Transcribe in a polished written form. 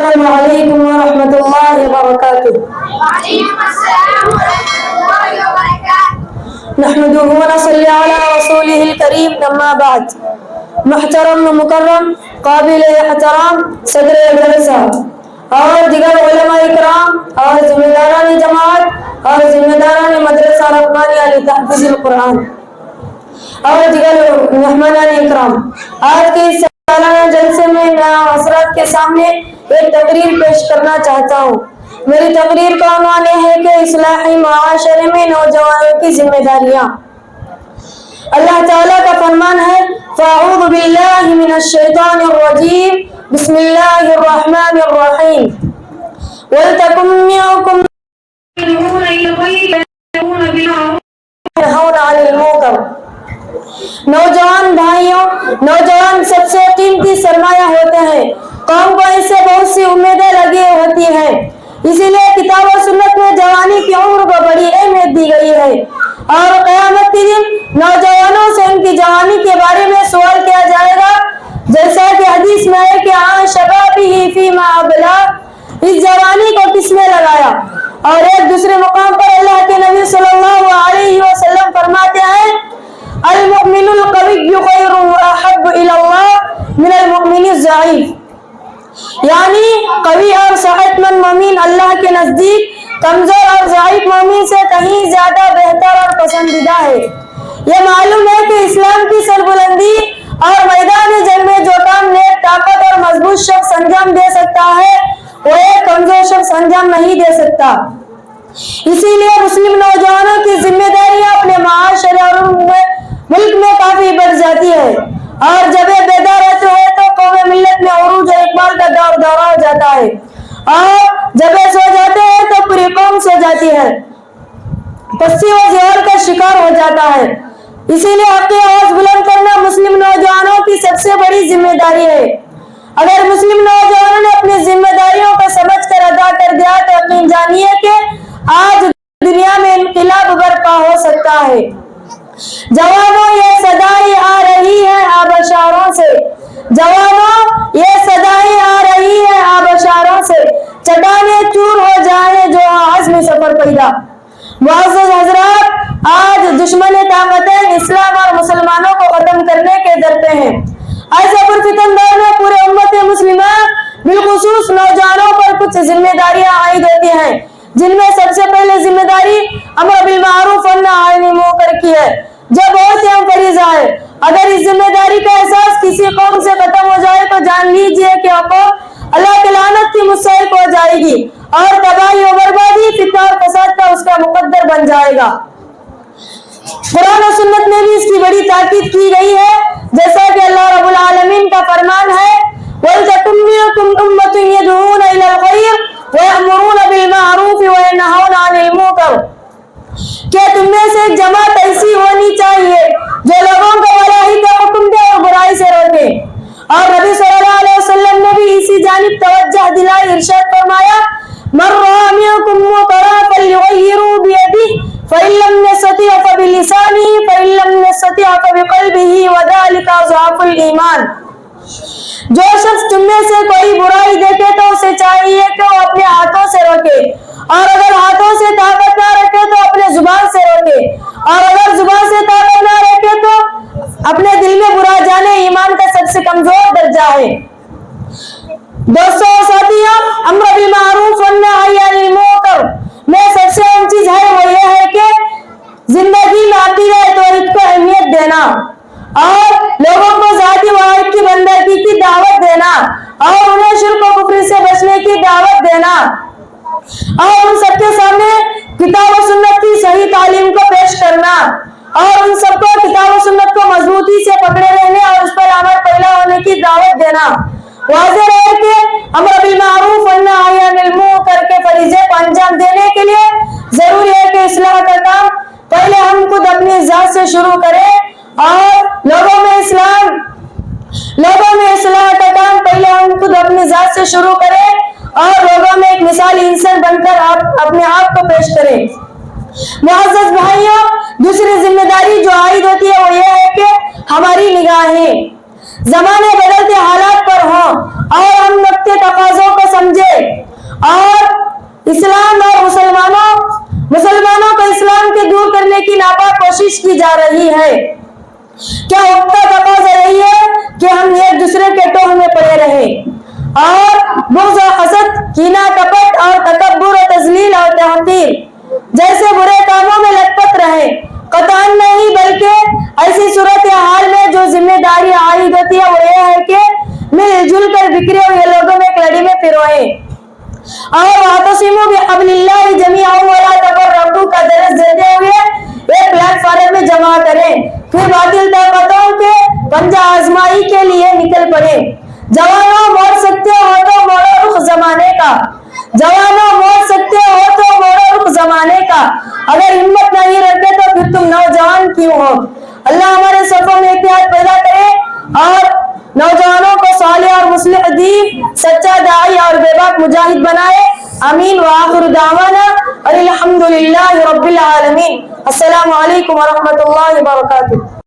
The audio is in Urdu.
السلام علیکم ورحمۃ اللہ وبرکاتہ۔ نحمده ونصلي على رسوله الكريم، اما بعد۔ محترم و مکرم قابل احترام صدر جلسہ اور دیگر علماء اکرام اور ذمہ داران جماعت اور ذمہ داران مدرسہ رحمانیہ لتحفیظ القرآن اور دیگر مہمانان اکرام، آج کے اس سالانہ جلسے میں حضرات کے سامنے ایک تقریر پیش کرنا چاہتا ہوں۔ میری تقریر کا عنوان ہے کہ اصلاحی معاشرے میں نوجوانوں کی ذمہ داریاں۔ اللہ تعالیٰ کا فرمان ہے فاعوذ باللہ من الشیطان الرجیم بسم اللہ الرحمن الرحیم وَلْتَكُن مِّنكُمْ يَنْهَوْنَ عَنِ الْمُنكَرِ۔ نوجوان بھائیوں، نوجوان سب سے قیمتی سرمایہ ہوتے ہیں۔ قوم کو اس سے بہت سی امیدیں لگی ہوتی ہیں، اسی لیے کتاب و سنت میں جوانی کی عمر کو بڑی اہمیت دی گئی ہے، اور قیامت کے دن نوجوانوں سے ان کی جوانی کے بارے میں سوال کیا جائے گا، جیسا کہ حدیث میں ہے کہ عن شبابہ فیما ابلا، اس جوانی کو کس میں لگایا۔ اور ایک دوسرے مقام پر اللہ کے نبی صلی اللہ علیہ وسلم فرماتے ہیں المؤمن القوی خیر واحب الی اللہ من المؤمن الضعیف، یعنی قوی اور صحت مند مومن اللہ کے نزدیک کمزور اور ضعیف مومن سے کہیں زیادہ بہتر اور پسندیدہ ہے۔ یہ معلوم ہے کہ اسلام کی سربلندی اور میدان جنگ میں جو کام نیک طاقت اور مضبوط شخص انجام دے سکتا ہے وہ ایک کمزور شخص انجام نہیں دے سکتا۔ اسی لیے مسلم نوجوانوں کی ذمہ داریاں اپنے معاشرے اور ملک میں کافی بڑھ جاتی ہے، اور جب یہ بیدار رہتے ہیں تو قوم ملت میں عروج و اقبال کا دورہ ہو جاتا ہے، اور جب یہ سو جاتے ہیں تو پوری قوم سو جاتی ہے، پستی و زوال کا شکار ہو جاتا ہے۔ اسی لیے حق کی آواز بلند کرنا مسلم نوجوانوں کی سب سے بڑی ذمہ داری ہے۔ اگر مسلم نوجوانوں نے اپنی ذمہ داریوں کو سمجھ کر ادا کر دیا تو یقین جانیے کہ آج دنیا میں انقلاب برپا ہو سکتا ہے۔ جوانوں یہ صدائیں آ رہی ہے آبشاروں سے، جوانوں یہ صدائیں آ رہی ہے آبشاروں سے، چٹانیں چور ہو جائیں جو عزم سفر پیدا۔ معزز حضرات، آج دشمن طاقتیں اسلام اور مسلمانوں کو ختم کرنے کے در پہ ہیں۔ ایسے پرفتن دور میں پورے امت مسلمہ بالخصوص نوجوانوں پر کچھ ذمہ داریاں عائد ہوتی ہیں، جن میں سب سے پہلے ذمہ داری امر بالمعروف والنہی عن المنکر کی ہے، جو بہت اہم فریضہ ہے۔ اگر اس ذمہ داری کا احساس کسی قوم سے ختم ہو جائے تو جان لیجئے کہ وہ قوم اللہ کی لعنت کی مستحق ہو جائے گی، اور تباہی و بربادی، فتنہ اور فساد کا اس کا مقدر بن جائے گا۔ قرآن و سنت میں بھی اس کی بڑی تاکید کی گئی ہے، جیسا کہ اللہ رب العالمین کا فرمان ہے وَلْتَكُن مِّنكُمْ أُمَّةٌ يَدْعُونَ إِلَى الْخَيْرِ وَيَأْمُرُونَ بِالْمَعْرُوفِ وَيَنْهَوْنَ عَنِ الْمُنكَرِ، کہ تم میں سے ایک جماعت ایسی ہونی چاہیے جو لوگوں کو بھلائی کا حکم دے اور برائی سے روکے۔ اور نبی صلی اللہ علیہ وسلم نے بھی اسی جانب توجہ دلائی، ارشاد فرمایا مَن رَأَىٰ مِنكُم مُنكَرًا فَلْيُغَيِّرْهُ بِيَدِهِ فَإِن لَّمْ يَسْتَطِعْ فَبِلِسَانِهِ فَإِن لَّمْ يَسْتَطِعْ فَبِقَلْبِهِ وَذَلِكَ أَضْعَفُ الْإِيمَانِ۔ جو شخص تم میں سے کوئی برائی دیکھے تو اسے چاہیے کہ وہ اپنے ہاتھوں سے روکے، اور اگر ہاتھوں سے طاقت نہ رکھے تو اپنے زبان سے روکے، اور اگر زبان سے طاقت نہ رکھے تو اپنے دل میں برا جانے ایمان کا سب سے کمزور درجہ ہے۔ دوستوں اور ساتھیوں، امر بالمعروف والنہی عن المنکر میں سب سے اہم چیز ہے وہ یہ ہے کہ زندگی میں عقیدہ توحید کو اہمیت دینا، اور لوگوں کو ذاتی واحد کی بندگی کی دعوت دینا، اور انہیں شرک و کفر سے بچنے کی دعوت دینا، اور ان سب کے سامنے کتاب و سنت کی صحیح تعلیم کو پیش کرنا، اور ان سب کو کتاب و سنت کو مضبوطی سے پکڑے رہنے اور اس پر عمل پیرا ہونے کی دعوت دینا۔ واضح ہے کہ امر بالمعروف والنہی عن المنکر کے فریضے کو انجام دینے کے لیے ضروری ہے کہ اصلاح کا کام پہلے ہم خود اپنی ذات سے شروع کریں، اور لوگوں میں اصلاح کا کام پہلے ہم خود اپنی ذات سے شروع کریں، اور لوگوں میں ایک مثالی انسان بن کر اپنے آپ کو پیش کریں۔ معزز بھائیوں، دوسری ذمہ داری جو عائد ہوتی ہے وہ یہ ہے کہ ہماری نگاہیں زمانے بدلتے حالات پر ہوں اور ہم وقت تقاضوں کو سمجھیں اسلام اور مسلمانوں کو اسلام کے دور کرنے کی ناپاک کوشش کی جا رہی ہے۔ کیا وقت تقاضا یہی ہے کہ ہم ایک دوسرے کے ٹوہ میں پڑے رہیں اور بغض و حسد، کینہ، کپٹ اور تکبر و تذلیل اور تحقیر جیسے برے کاموں میں لٹ پٹ رہے؟ قطعاً نہیں، بلکہ ایسی صورتحال میں جو ذمہ داری عائد ہوتی ہے وہ یہ ہے کہ مل جل کر بکھرے ہوئے لوگوں میں ایک لڑی میں پروئیں اور واعتصموا بحبل اللہ جمیعا ولا تفرقوا کا درس دیتے ہوئے ایک پلیٹ فارم میں جمع کریں، پھر باطل طاقتوں کے پنجہ آزمائی کے لیے نکل پڑے۔ جوانوں موڑ سکتے ہو تو موڑو رخ زمانے کا، جوانوں موڑ سکتے ہو تو موڑو رخ زمانے کا، اگر ہمت نہیں رکھتے تو پھر تم نوجوان کیوں ہو؟ اللہ ہمارے صفوں میں اتحاد پیدا کرے اور نوجوانوں کو صالح اور مصلح دین، سچا داعی اور بے باک مجاہد بنائے۔ آمین وآخر دعوانا الحمدللہ رب العالمین۔ السلام علیکم ورحمۃ اللہ وبرکاتہ۔